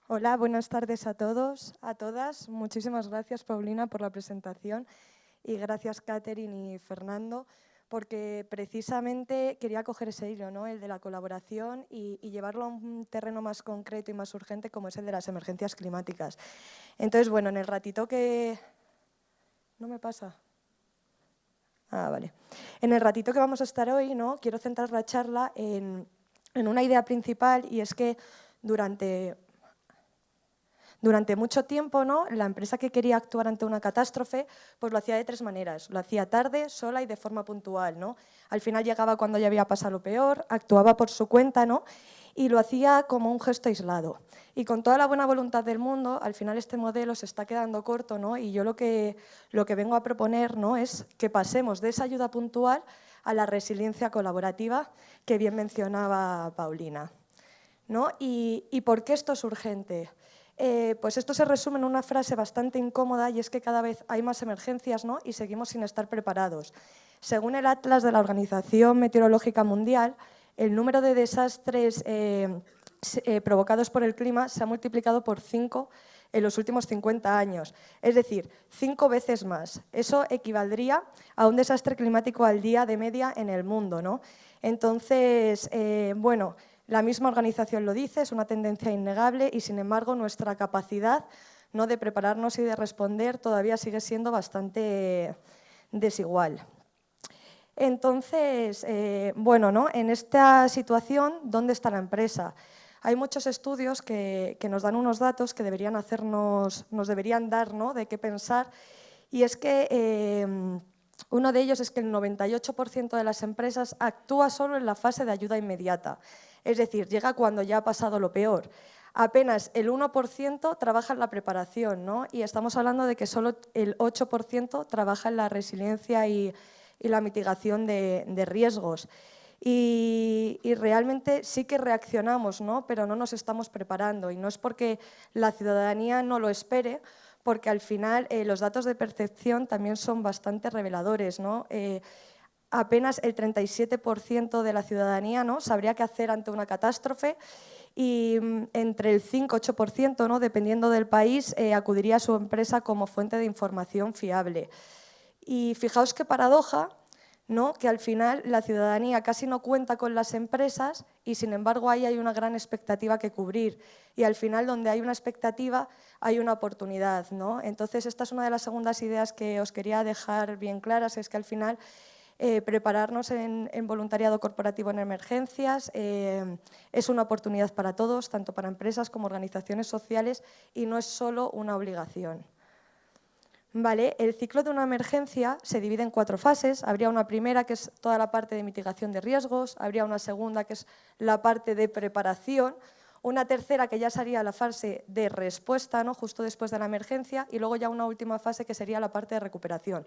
Hola, buenas tardes a todos, a todas. Muchísimas gracias, Paulina, por la presentación y gracias, Catherine y Fernando, porque precisamente quería coger ese hilo, ¿no? El de la colaboración y llevarlo a un terreno más concreto y más urgente como es el de las emergencias climáticas. Entonces, bueno, en el ratito que... ¿No me pasa? Ah, vale. En el ratito que vamos a estar hoy, ¿no? Quiero centrar la charla en una idea principal y es que durante mucho tiempo, ¿no? La empresa que quería actuar ante una catástrofe pues lo hacía de tres maneras. Lo hacía tarde, sola y de forma puntual, ¿no? Al final llegaba cuando ya había pasado lo peor, actuaba por su cuenta, ¿no? Y lo hacía como un gesto aislado. Y con toda la buena voluntad del mundo, al final este modelo se está quedando corto, ¿no? Y yo lo que vengo a proponer, ¿no? Es que pasemos de esa ayuda puntual a la resiliencia colaborativa que bien mencionaba Paulina, ¿no? ¿Y por qué esto es urgente? Pues esto se resume en una frase bastante incómoda y es que cada vez hay más emergencias, ¿no? Y seguimos sin estar preparados. Según el Atlas de la Organización Meteorológica Mundial, el número de desastres provocados por el clima se ha multiplicado por 5 en los últimos 50 años, es decir, 5 veces más. Eso equivaldría a un desastre climático al día de media en el mundo, ¿no? Entonces, bueno, la misma organización lo dice, es una tendencia innegable y, sin embargo, nuestra capacidad, ¿no?, de prepararnos y de responder todavía sigue siendo bastante desigual. Entonces, bueno, ¿no?, en esta situación, ¿dónde está la empresa? Hay muchos estudios que nos dan unos datos que nos deberían dar, ¿no?, de qué pensar, y es que uno de ellos es que el 98% de las empresas actúa solo en la fase de ayuda inmediata, es decir, llega cuando ya ha pasado lo peor. Apenas el 1% trabaja en la preparación, ¿no? Y estamos hablando de que solo el 8% trabaja en la resiliencia y la mitigación de riesgos. Y realmente sí que reaccionamos, ¿no?, pero no nos estamos preparando, y no es porque la ciudadanía no lo espere, porque al final los datos de percepción también son bastante reveladores, ¿no? Apenas el 37% de la ciudadanía, ¿no?, sabría qué hacer ante una catástrofe, y entre el 5-8%, ¿no?, dependiendo del país, acudiría a su empresa como fuente de información fiable. Y fijaos qué paradoja, ¿no?, que al final la ciudadanía casi no cuenta con las empresas y, sin embargo, ahí hay una gran expectativa que cubrir. Y al final, donde hay una expectativa, hay una oportunidad, ¿no? Entonces, esta es una de las segundas ideas que os quería dejar bien claras, es que al final prepararnos en voluntariado corporativo en emergencias es una oportunidad para todos, tanto para empresas como organizaciones sociales, y no es solo una obligación. Vale, el ciclo de una emergencia se divide en 4 fases. Habría una primera, que es toda la parte de mitigación de riesgos, habría una segunda, que es la parte de preparación, una tercera, que ya sería la fase de respuesta, ¿no?, justo después de la emergencia, y luego ya una última fase, que sería la parte de recuperación.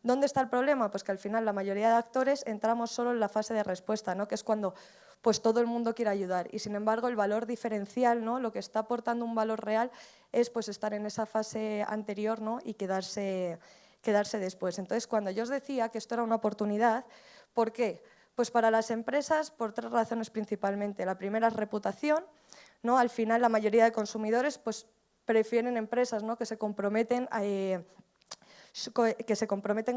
¿Dónde está el problema? Pues que al final la mayoría de actores entramos solo en la fase de respuesta, ¿no?, que es cuando pues todo el mundo quiere ayudar, y sin embargo el valor diferencial, ¿no?, lo que está aportando un valor real es pues estar en esa fase anterior, ¿no?, y quedarse después. Entonces, cuando yo os decía que esto era una oportunidad, ¿por qué? Pues para las empresas por 3 razones principalmente. La primera es reputación, ¿no? Al final la mayoría de consumidores pues prefieren empresas, ¿no?, que se comprometen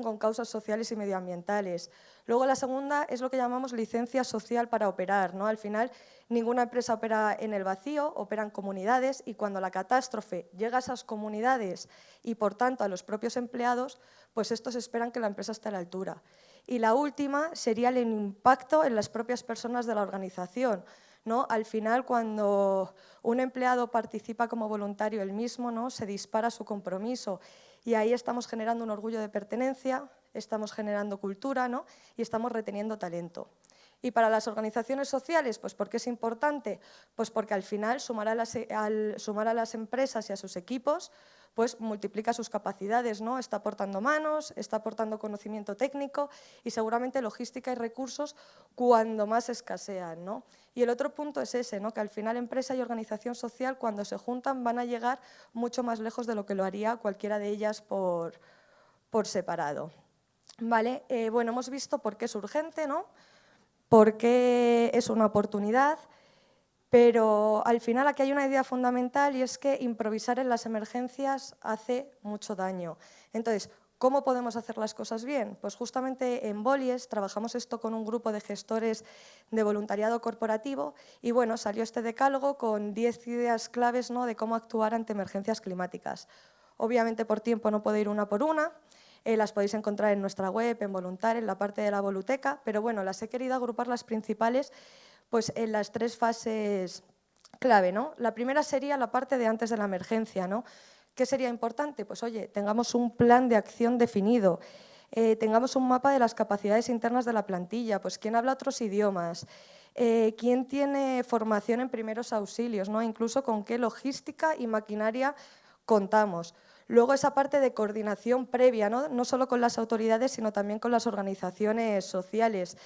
con causas sociales y medioambientales. Luego, la segunda es lo que llamamos licencia social para operar, ¿no? Al final, ninguna empresa opera en el vacío, opera en comunidades, y cuando la catástrofe llega a esas comunidades y, por tanto, a los propios empleados, pues estos esperan que la empresa esté a la altura. Y la última sería el impacto en las propias personas de la organización, ¿no? Al final, cuando un empleado participa como voluntario él mismo, ¿no?, se dispara su compromiso, y ahí estamos generando un orgullo de pertenencia, estamos generando cultura, ¿no?, y estamos reteniendo talento. Y para las organizaciones sociales, pues ¿por qué es importante? Pues porque al final al sumar a las empresas y a sus equipos, pues multiplica sus capacidades, ¿no? Está aportando manos, está aportando conocimiento técnico y seguramente logística y recursos cuando más escasean, ¿no? Y el otro punto es ese, ¿no?, que al final empresa y organización social, cuando se juntan, van a llegar mucho más lejos de lo que lo haría cualquiera de ellas por separado. Vale, bueno, hemos visto por qué es urgente, ¿no?, por qué es una oportunidad, Pero al final aquí hay una idea fundamental y es que improvisar en las emergencias hace mucho daño. Entonces, ¿cómo podemos hacer las cosas bien? Pues justamente en Bollies trabajamos esto con un grupo de gestores de voluntariado corporativo y bueno, salió este decálogo con 10 ideas claves, ¿no?, de cómo actuar ante emergencias climáticas. Obviamente por tiempo no puedo ir una por una, las podéis encontrar en nuestra web, en Voluntar, en la parte de la Voluteca, pero bueno, las he querido agrupar las principales pues en las 3 fases clave, ¿no? La primera sería la parte de antes de la emergencia, ¿no? ¿Qué sería importante? Pues oye, tengamos un plan de acción definido, tengamos un mapa de las capacidades internas de la plantilla, pues quién habla otros idiomas, quién tiene formación en primeros auxilios, ¿no? Incluso con qué logística y maquinaria contamos. Luego esa parte de coordinación previa, ¿no? No solo con las autoridades, sino también con las organizaciones sociales.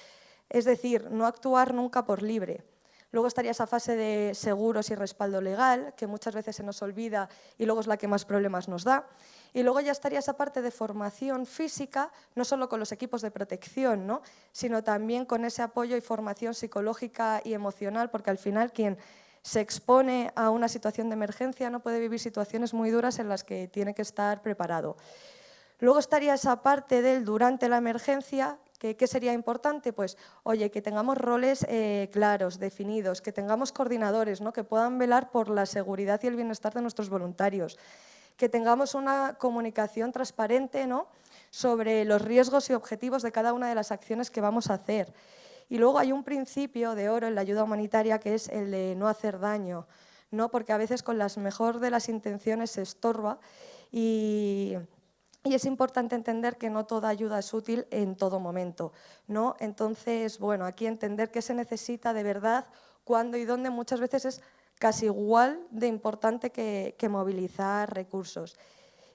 Es decir, no actuar nunca por libre. Luego estaría esa fase de seguros y respaldo legal, que muchas veces se nos olvida y luego es la que más problemas nos da. Y luego ya estaría esa parte de formación física, no solo con los equipos de protección, ¿no?, sino también con ese apoyo y formación psicológica y emocional, porque al final quien se expone a una situación de emergencia no puede vivir situaciones muy duras en las que tiene que estar preparado. Luego estaría esa parte del durante la emergencia. ¿Qué sería importante? Pues, oye, que tengamos roles claros, definidos, que tengamos coordinadores, ¿no?, que puedan velar por la seguridad y el bienestar de nuestros voluntarios, que tengamos una comunicación transparente, ¿no?, sobre los riesgos y objetivos de cada una de las acciones que vamos a hacer. Y luego hay un principio de oro en la ayuda humanitaria que es el de no hacer daño, ¿no?, porque a veces con las mejor de las intenciones se estorba y es importante entender que no toda ayuda es útil en todo momento, ¿no? Entonces, bueno, aquí entender qué se necesita de verdad, cuándo y dónde, muchas veces es casi igual de importante que movilizar recursos.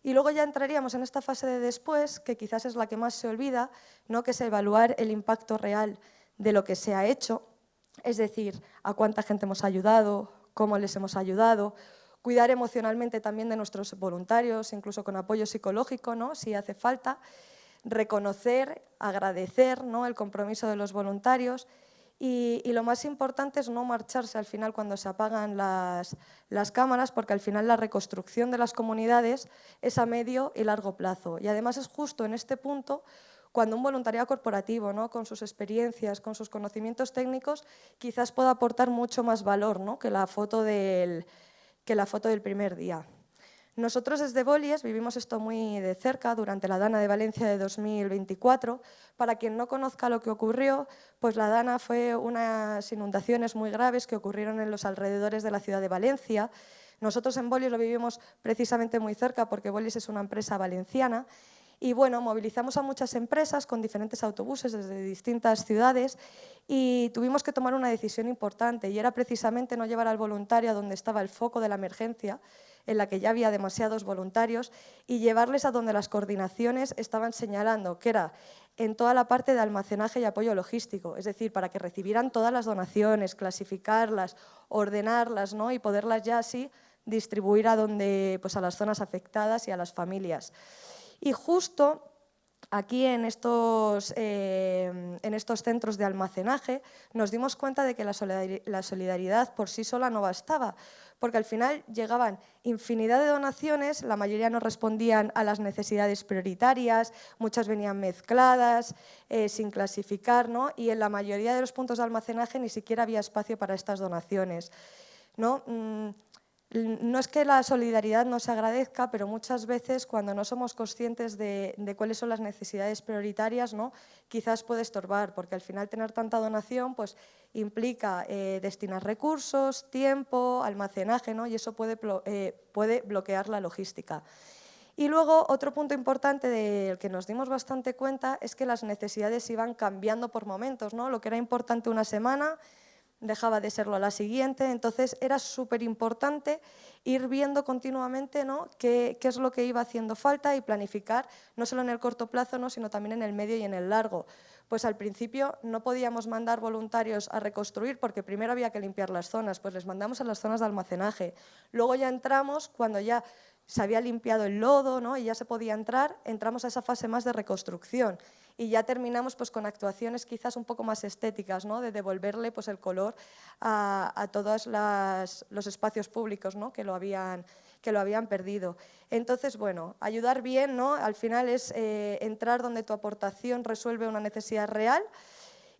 Y luego ya entraríamos en esta fase de después, que quizás es la que más se olvida, ¿no?, que es evaluar el impacto real de lo que se ha hecho, es decir, a cuánta gente hemos ayudado, cómo les hemos ayudado, cuidar emocionalmente también de nuestros voluntarios, incluso con apoyo psicológico, ¿no?, si hace falta, reconocer, agradecer, ¿no?, el compromiso de los voluntarios y lo más importante es no marcharse al final cuando se apagan las cámaras, porque al final la reconstrucción de las comunidades es a medio y largo plazo. Y además es justo en este punto cuando un voluntariado corporativo, ¿no?, con sus experiencias, con sus conocimientos técnicos, quizás pueda aportar mucho más valor, ¿no?, que la foto del primer día. Nosotros desde Bollies vivimos esto muy de cerca durante la Dana de Valencia de 2024. Para quien no conozca lo que ocurrió, pues la Dana fue unas inundaciones muy graves que ocurrieron en los alrededores de la ciudad de Valencia. Nosotros en Bollies lo vivimos precisamente muy cerca porque Bollies es una empresa valenciana. Y bueno, movilizamos a muchas empresas con diferentes autobuses desde distintas ciudades y tuvimos que tomar una decisión importante y era precisamente no llevar al voluntario a donde estaba el foco de la emergencia, en la que ya había demasiados voluntarios, y llevarles a donde las coordinaciones estaban señalando, que era en toda la parte de almacenaje y apoyo logístico, es decir, para que recibieran todas las donaciones, clasificarlas, ordenarlas, ¿no?, y poderlas ya así distribuir a las zonas afectadas y a las familias. Y justo aquí en estos centros de almacenaje nos dimos cuenta de que la solidaridad por sí sola no bastaba, porque al final llegaban infinidad de donaciones, la mayoría no respondían a las necesidades prioritarias, muchas venían mezcladas, sin clasificar, ¿no?, y en la mayoría de los puntos de almacenaje ni siquiera había espacio para estas donaciones, ¿no? No es que la solidaridad no se agradezca, pero muchas veces cuando no somos conscientes de cuáles son las necesidades prioritarias, ¿no?, quizás puede estorbar, porque al final tener tanta donación pues, implica destinar recursos, tiempo, almacenaje, ¿no?, y eso puede bloquear la logística. Y luego otro punto importante del que nos dimos bastante cuenta es que las necesidades iban cambiando por momentos, ¿no? Lo que era importante una semana dejaba de serlo a la siguiente, entonces era súper importante ir viendo continuamente, ¿no?, qué es lo que iba haciendo falta y planificar, no solo en el corto plazo, ¿no?, sino también en el medio y en el largo. Pues al principio no podíamos mandar voluntarios a reconstruir porque primero había que limpiar las zonas, pues les mandamos a las zonas de almacenaje. Luego ya entramos cuando ya se había limpiado el lodo, ¿no?, y ya se podía entrar, entramos a esa fase más de reconstrucción. y ya terminamos pues, con actuaciones quizás un poco más estéticas, ¿no? De devolverle pues, el color a todos los espacios públicos, ¿no? que lo habían perdido. Entonces, bueno, ayudar bien, ¿no? Al final es entrar donde tu aportación resuelve una necesidad real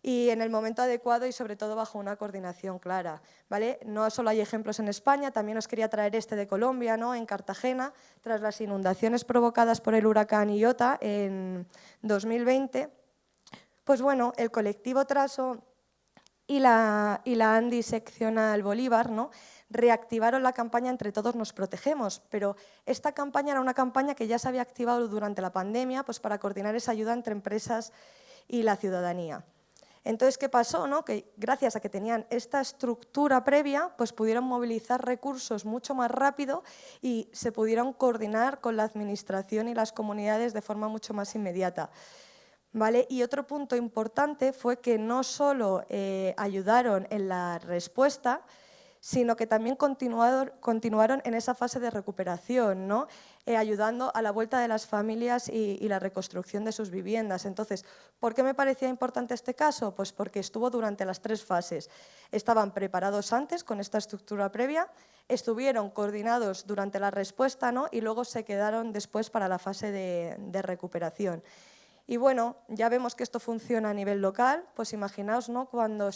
y en el momento adecuado y sobre todo bajo una coordinación clara, ¿vale? No solo hay ejemplos en España, también os quería traer este de Colombia, ¿no? En Cartagena, tras las inundaciones provocadas por el huracán Iota en 2020, pues bueno, el colectivo Traso y la Andy Seccional Bolívar, ¿no? reactivaron la campaña Entre todos nos protegemos, pero esta campaña era una campaña que ya se había activado durante la pandemia pues para coordinar esa ayuda entre empresas y la ciudadanía. Entonces, ¿qué pasó? ¿No? Que gracias a que tenían esta estructura previa, pues pudieron movilizar recursos mucho más rápido y se pudieron coordinar con la administración y las comunidades de forma mucho más inmediata. ¿Vale? Y otro punto importante fue que no solo ayudaron en la respuesta, sino que también continuaron en esa fase de recuperación, ¿no? Ayudando a la vuelta de las familias y la reconstrucción de sus viviendas. Entonces, ¿por qué me parecía importante este caso? Pues porque estuvo durante las 3 fases. Estaban preparados antes con esta estructura previa, estuvieron coordinados durante la respuesta, ¿no? y luego se quedaron después para la fase de recuperación. Y bueno, ya vemos que esto funciona a nivel local, pues imaginaos, ¿no? cuando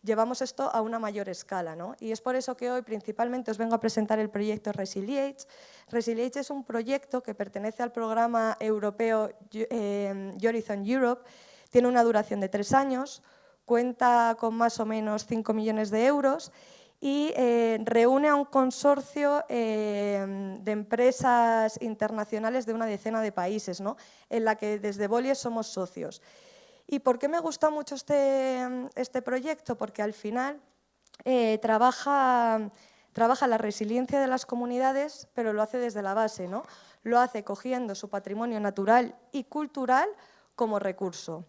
llevamos esto a una mayor escala, ¿no? Y es por eso que hoy principalmente os vengo a presentar el proyecto Resiliate. Resiliate es un proyecto que pertenece al programa europeo Horizon Europe, tiene una duración de 3 años, cuenta con más o menos 5 millones de euros y reúne a un consorcio de empresas internacionales de una decena de países, ¿no? en la que desde Bollies somos socios. ¿Y por qué me gusta mucho este proyecto? Porque al final trabaja la resiliencia de las comunidades, pero lo hace desde la base, ¿no? Lo hace cogiendo su patrimonio natural y cultural como recurso.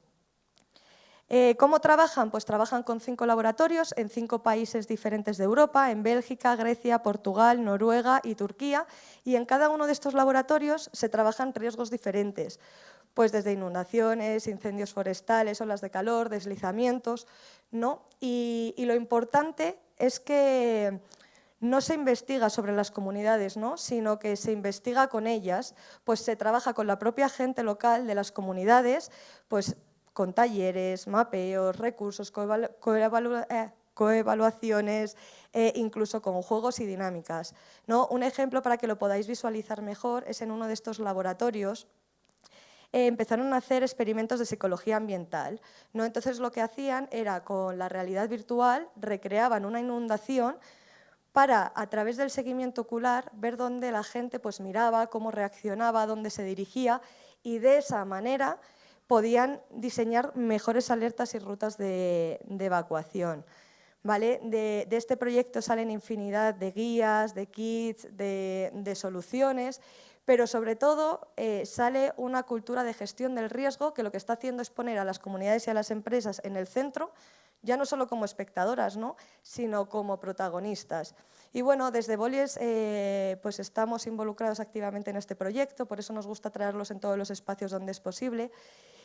¿Cómo trabajan? Pues trabajan con 5 laboratorios en 5 países diferentes de Europa, en Bélgica, Grecia, Portugal, Noruega y Turquía, y en cada uno de estos laboratorios se trabajan riesgos diferentes, pues desde inundaciones, incendios forestales, olas de calor, deslizamientos, ¿no? Y lo importante es que no se investiga sobre las comunidades, ¿no? sino que se investiga con ellas, pues se trabaja con la propia gente local de las comunidades, pues con talleres, mapeos, recursos, coevaluaciones, incluso con juegos y dinámicas, ¿no? Un ejemplo para que lo podáis visualizar mejor es en uno de estos laboratorios. Empezaron a hacer experimentos de psicología ambiental, ¿no? Entonces lo que hacían era con la realidad virtual recreaban una inundación para, a través del seguimiento ocular, ver dónde la gente pues, miraba, cómo reaccionaba, dónde se dirigía y de esa manera podían diseñar mejores alertas y rutas de evacuación. ¿Vale? De este proyecto salen infinidad de guías, de kits, de soluciones, pero sobre todo sale una cultura de gestión del riesgo que lo que está haciendo es poner a las comunidades y a las empresas en el centro, ya no solo como espectadoras, ¿no? sino como protagonistas. Y bueno, desde Bollies pues estamos involucrados activamente en este proyecto, por eso nos gusta traerlos en todos los espacios donde es posible.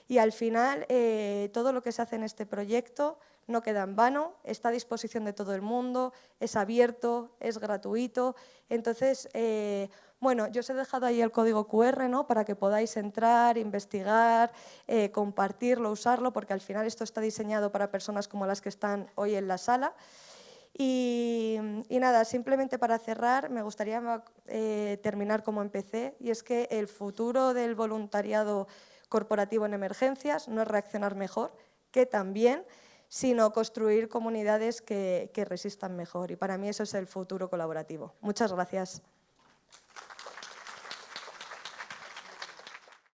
Y al final, todo lo que se hace en este proyecto no queda en vano, está a disposición de todo el mundo, es abierto, es gratuito. Entonces, bueno, yo os he dejado ahí el código QR, ¿no? para que podáis entrar, investigar, compartirlo, usarlo, porque al final esto está diseñado para personas como las que están hoy en la sala. Y nada, simplemente para cerrar, me gustaría terminar como empecé, y es que el futuro del voluntariado corporativo en emergencias no es reaccionar mejor, que también, sino construir comunidades que resistan mejor. Y para mí eso es el futuro colaborativo. Muchas gracias.